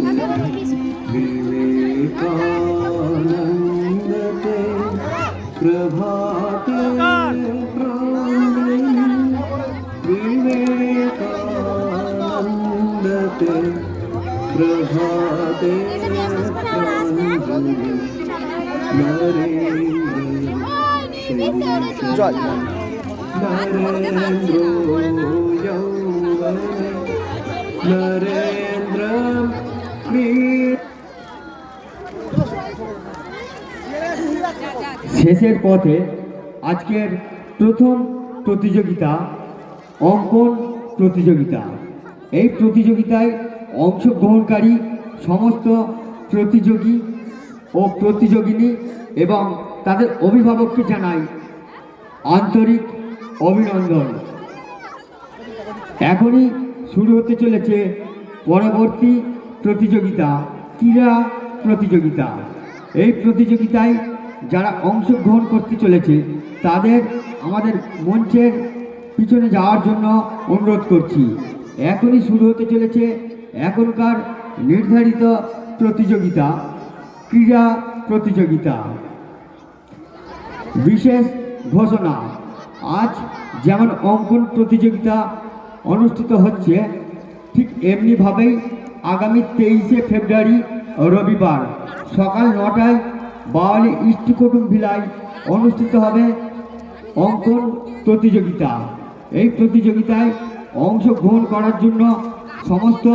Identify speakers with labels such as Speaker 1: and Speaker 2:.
Speaker 1: विवेकानन्दते प्रभाते विवेकानन्दते प्रभाते नरेन्द्रो यौवने नरेन्द्र শেষের পথে আজকের প্রথম প্রতিযোগিতা অঙ্কন প্রতিযোগিতা। এই প্রতিযোগিতায় অংশগ্রহণকারী সমস্ত প্রতিযোগী ও প্রতিযোগিনী এবং তাদের অভিভাবককে জানাই আন্তরিক অভিনন্দন। এখনই শুরু হতে চলেছে পরবর্তী প্রতিযোগিতা, ক্রীড়া প্রতিযোগিতা। এই প্রতিযোগিতায় যারা অংশগ্রহণ করতে চলেছে তাদের আমাদের মঞ্চের পিছনে যাওয়ার জন্য অনুরোধ করছি। এখনই শুরু হতে চলেছে এখনকার নির্ধারিত প্রতিযোগিতা, ক্রীড়া প্রতিযোগিতা। বিশেষ ঘোষণা, আজ যেমন অঙ্কন প্রতিযোগিতা অনুষ্ঠিত হচ্ছে ঠিক এমনিভাবেই আগামী 23শে ফেব্রুয়ারি রবিবার সকাল 9টায় বাওয়ালি ইস্ট কুটুম ভিলায় অনুষ্ঠিত হবে অঙ্কন প্রতিযোগিতা। এই প্রতিযোগিতায় অংশগ্রহণ করার জন্য সমস্ত